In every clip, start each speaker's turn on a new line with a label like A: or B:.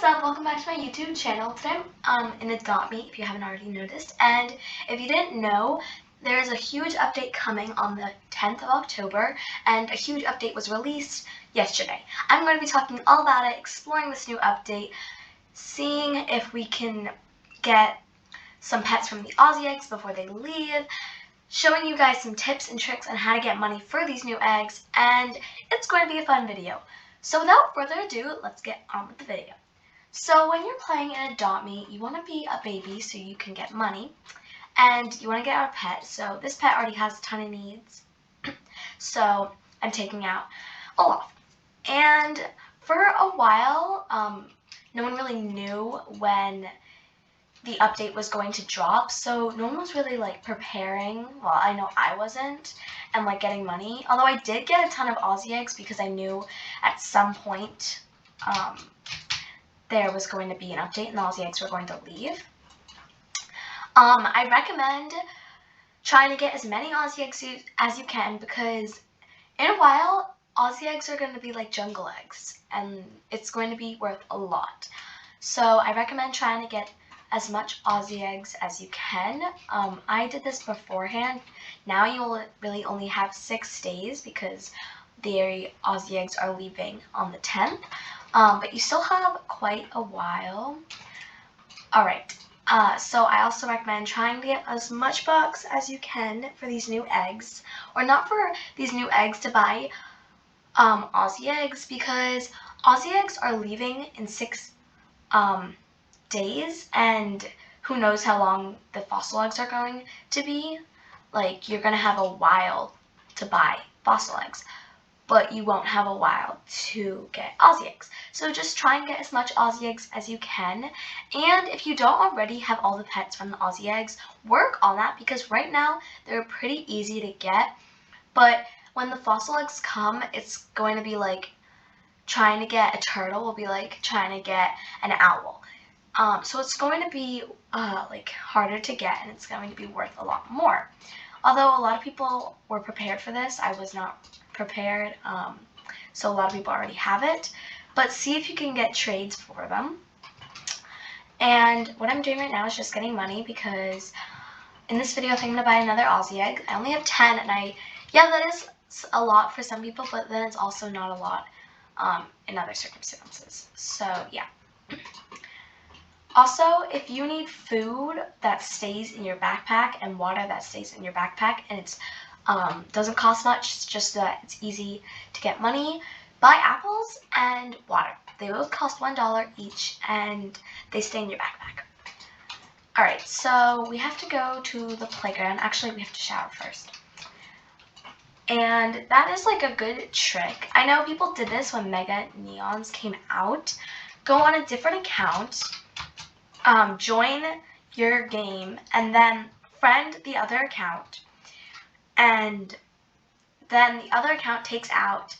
A: What's up? Welcome back to my YouTube channel. Today I'm in Adopt Me, if you haven't already noticed. And if you didn't know, there's a huge update coming on the 10th of October, and a huge update was released yesterday. I'm going to be talking all about it, exploring this new update, seeing if we can get some pets from the Aussie eggs before they leave, showing you guys some tips and tricks on how to get money for these new eggs, and it's going to be a fun video. So without further ado, let's get on with the video. So when you're playing in Adopt Me, you want to be a baby so you can get money, and you want to get out a pet. So this pet already has a ton of needs, so I'm taking out Olaf. And for a while, no one really knew when the update was going to drop, so no one was really like preparing. Well, I know I wasn't, and like getting money. Although I did get a ton of Aussie eggs because I knew at some point there was going to be an update and the Aussie eggs were going to leave. I recommend trying to get as many Aussie eggs as you can, because in a while Aussie eggs are going to be like jungle eggs and it's going to be worth a lot. So I recommend trying to get as much Aussie eggs as you can. I did this beforehand. Now you'll really only have 6 days because the Aussie eggs are leaving on the 10th. But you still have quite a while. Alright, so I also recommend trying to get as much bucks as you can for these new eggs. Or not for these new eggs to buy Aussie eggs, because Aussie eggs are leaving in 6 days, and who knows how long the fossil eggs are going to be. Like, you're going to have a while to buy fossil eggs, but you won't have a while to get Aussie eggs. So just try and get as much Aussie eggs as you can. And if you don't already have all the pets from the Aussie eggs, work on that, because right now they're pretty easy to get. But when the fossil eggs come, it's going to be like trying to get a turtle will be like trying to get an owl. So it's going to be like harder to get, and it's going to be worth a lot more. Although a lot of people were prepared for this, I was not prepared. So a lot of people already have it. But see if you can get trades for them. And what I'm doing right now is just getting money, because in this video I think I'm going to buy another Aussie egg. I only have 10, and yeah, that is a lot for some people, but then it's also not a lot in other circumstances. So yeah. Also, if you need food that stays in your backpack and water that stays in your backpack, and it's doesn't cost much, it's just that it's easy to get money, buy apples and water. They both cost $1 each, and they stay in your backpack. Alright, so we have to go to the playground. Actually, we have to shower first. And that is like a good trick. I know people did this when Mega Neons came out. Go on a different account, join your game, and then friend the other account, and then the other account takes out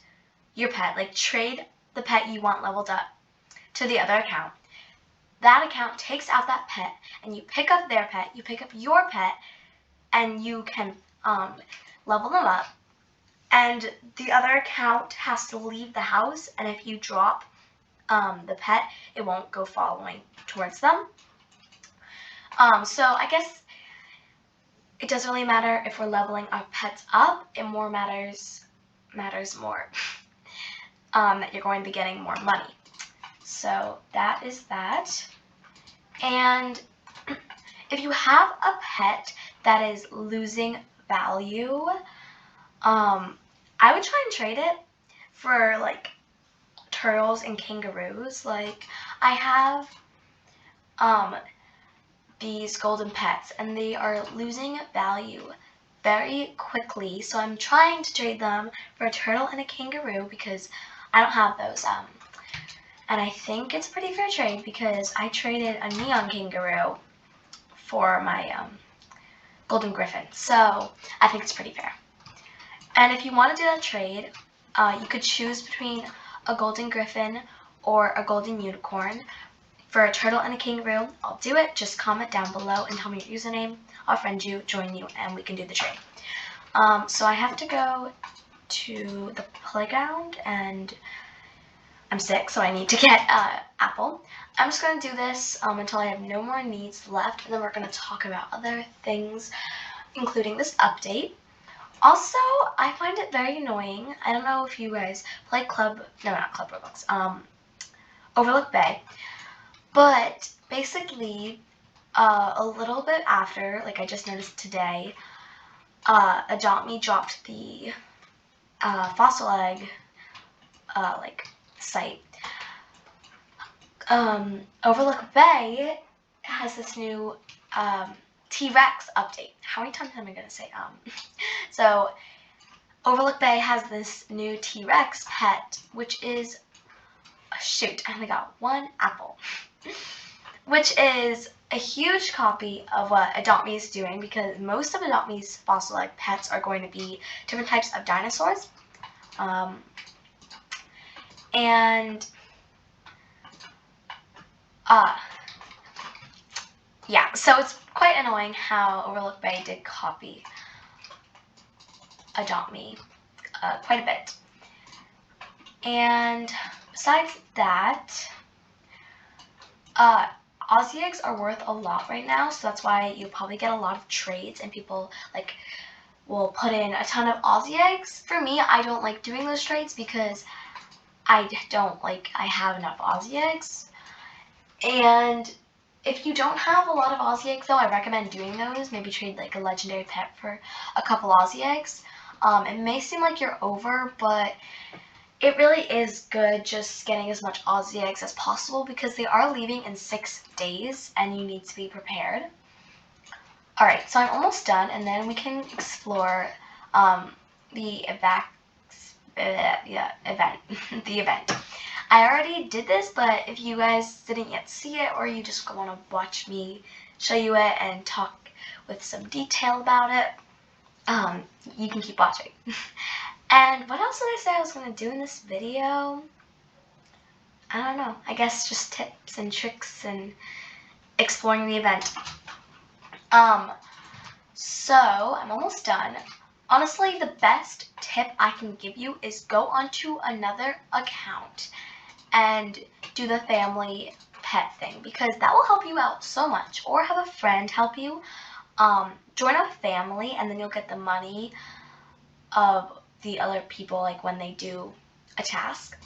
A: your pet. Like, trade the pet you want leveled up to the other account. That account takes out that pet, and you pick up their pet, you pick up your pet, and you can level them up. And the other account has to leave the house, and if you drop the pet, it won't go following towards them. So I guess it doesn't really matter if we're leveling our pets up. It more matters more that you're going to be getting more money. So that is that. And if you have a pet that is losing value, I would try and trade it for like turtles and kangaroos. Like, I have these golden pets, and they are losing value very quickly, so I'm trying to trade them for a turtle and a kangaroo, because I don't have those. And I think it's a pretty fair trade, because I traded a neon kangaroo for my golden griffin, so I think it's pretty fair. And if you want to do that trade, you could choose between a golden griffin or a golden unicorn for a turtle and a kangaroo. I'll do it. Just comment down below and tell me your username. I'll friend you, join you, and we can do the trade. So I have to go to the playground, and I'm sick, so I need to get apple apple. I'm just going to do this until I have no more needs left, and then we're going to talk about other things, including this update. Also, I find it very annoying. I don't know if you guys play not Club Roblox, Overlook Bay. But basically, a little bit after, like I just noticed today, Adopt Me dropped the fossil egg site. Overlook Bay has this new T-Rex update. How many times am I going to say So, Overlook Bay has this new T-Rex pet, which is, shoot, I only got one apple, which is a huge copy of what Adopt Me is doing, because most of Adopt Me's fossil egg pets are going to be different types of dinosaurs. Yeah, so it's quite annoying how Overlook Bay did copy Adopt Me quite a bit. And besides that, Aussie eggs are worth a lot right now, so that's why you probably get a lot of trades, and people will put in a ton of Aussie eggs. For me, I don't like doing those trades because I have enough Aussie eggs. And if you don't have a lot of Aussie eggs, though, I recommend doing those. Maybe trade a legendary pet for a couple Aussie eggs. It may seem like you're over, but it really is good just getting as much Aussie eggs as possible, because they are leaving in 6 days and you need to be prepared. Alright, so I'm almost done, and then we can explore the event. I already did this, but if you guys didn't yet see it, or you just want to watch me show you it and talk with some detail about it, you can keep watching. And what else did I say I was going to do in this video? I don't know. I guess just tips and tricks and exploring the event. So I'm almost done. Honestly, the best tip I can give you is go onto another account and do the family pet thing, because that will help you out so much. Or have a friend help you. Join a family, and then you'll get the money of the other people when they do a task.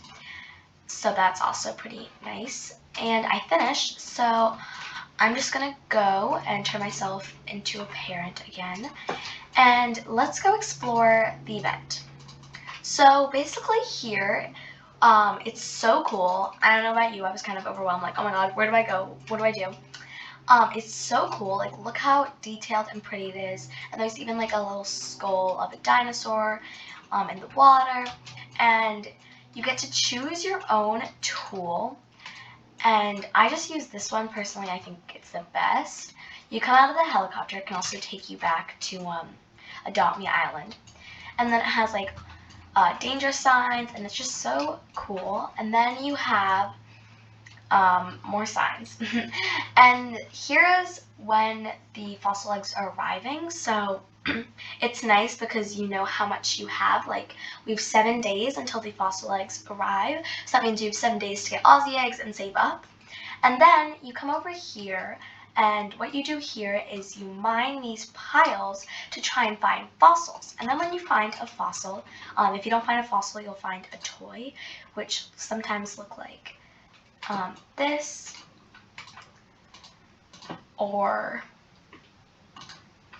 A: So that's also pretty nice. And I finished, so I'm just gonna go and turn myself into a parent again, and let's go explore the event. So basically here, it's so cool. I don't know about you, I was kind of overwhelmed, oh my god, where do I go? What do I do? It's so cool. Look how detailed and pretty it is. And there's even a little skull of a dinosaur in the water. And you get to choose your own tool. And I just use this one personally. I think it's the best. You come out of the helicopter. It can also take you back to Adopt Me Island. And then it has danger signs, and it's just so cool. And then you have more signs. And here is when the fossil eggs are arriving. So it's nice because you know how much you have. We have 7 days until the fossil eggs arrive. So that means you have 7 days to get Aussie eggs and save up. And then you come over here, and what you do here is you mine these piles to try and find fossils. And then when you find a fossil, if you don't find a fossil, you'll find a toy, which sometimes look like this, or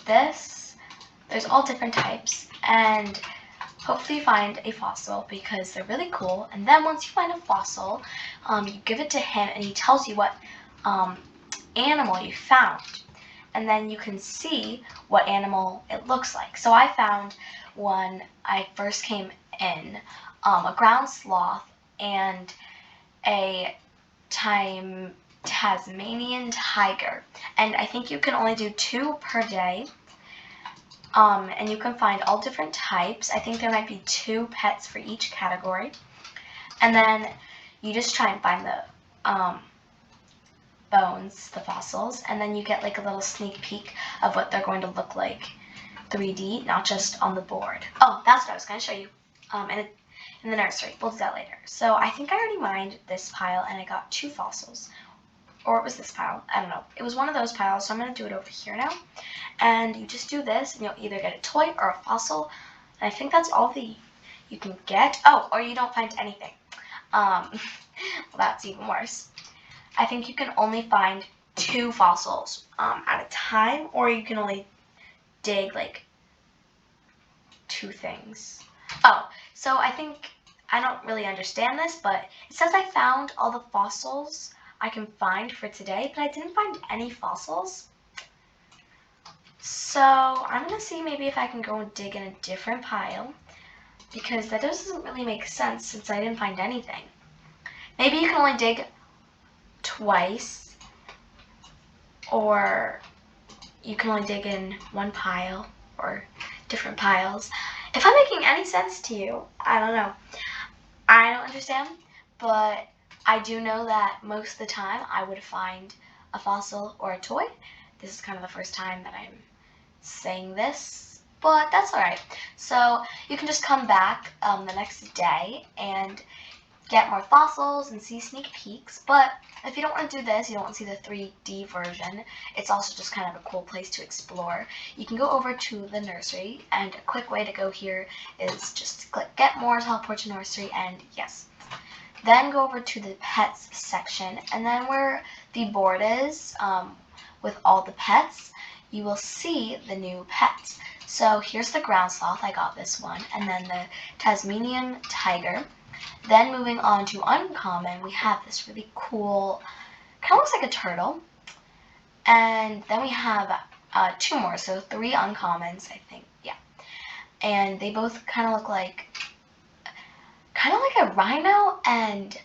A: this. There's all different types, and hopefully you find a fossil because they're really cool. And then once you find a fossil, you give it to him, and he tells you what animal you found, and then you can see what animal it looks like. So I found one I first came in, a ground sloth and a Tasmanian tiger, and I think you can only do 2 per day, and you can find all different types. I think there might be 2 pets for each category, and then you just try and find the bones, the fossils, and then you get a little sneak peek of what they're going to look like 3D, not just on the board. Oh, that's what I was going to show you. In in the nursery. We'll do that later. So I think I already mined this pile and I got 2 fossils. Or it was this pile. I don't know. It was one of those piles, so I'm going to do it over here now. And you just do this, and you'll either get a toy or a fossil. And I think that's all you can get. Oh, or you don't find anything. Well, that's even worse. I think you can only find 2 fossils at a time, or you can only dig like 2 things. Oh, so I don't really understand this, but it says I found all the fossils I can find for today, but I didn't find any fossils. So I'm going to see maybe if I can go and dig in a different pile, because that doesn't really make sense since I didn't find anything. Maybe you can only dig twice, or you can only dig in one pile, or different piles. If I'm making any sense to you, I don't know. I don't understand, but I do know that most of the time I would find a fossil or a toy. This is kind of the first time that I'm saying this, but that's alright. So you can just come back the next day and get more fossils and see sneak peeks, but if you don't want to do this, you don't want to see the 3D version, it's also just kind of a cool place to explore. You can go over to the nursery, and a quick way to go here is just click get more, teleport to nursery, and yes. Then go over to the pets section, and then where the board is with all the pets, you will see the new pets. So here's the ground sloth, I got this one, and then the Tasmanian tiger. Then moving on to uncommon, we have this really cool, kind of looks like a turtle. And then we have 2 more, so 3 uncommons, I think, yeah. And they both kind of look like a rhino and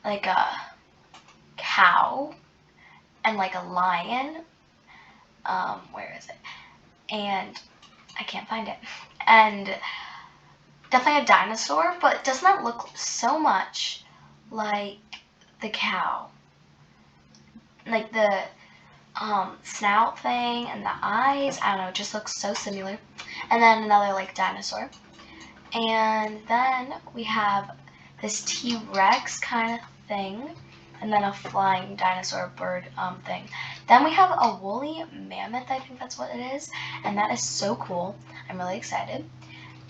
A: like a cow and like a lion. Where is it? And I can't find it. And definitely a dinosaur, but does not look so much like the cow. Like the snout thing and the eyes, I don't know, it just looks so similar. And then another like dinosaur. And then we have this T-Rex kind of thing, and then a flying dinosaur bird thing. Then we have a woolly mammoth, I think that's what it is, and that is so cool. I'm really excited.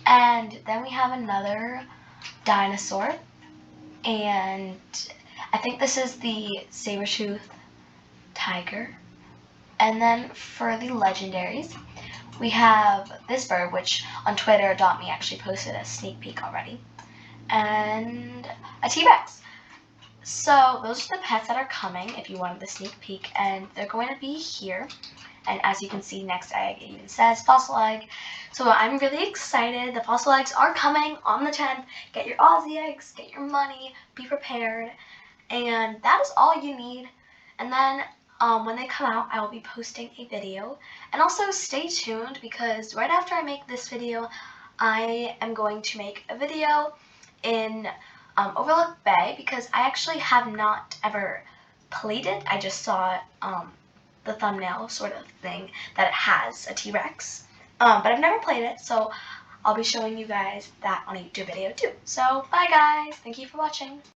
A: And then we have another dinosaur, and I think this is the saber-tooth tiger. And then for the legendaries, we have this bird, which on Twitter, .me actually posted a sneak peek already, and a T-Rex. So those are the pets that are coming if you wanted the sneak peek, and they're going to be here. And as you can see, next egg, it even says fossil egg. So I'm really excited. The fossil eggs are coming on the 10th. Get your Aussie eggs, get your money, be prepared. And that is all you need. And then when they come out, I will be posting a video. And also stay tuned, because right after I make this video, I am going to make a video in Overlook Bay, because I actually have not ever played it. I just saw the thumbnail sort of thing that it has a T-Rex, but I've never played it, so I'll be showing you guys that on a YouTube video too. So bye guys, thank you for watching.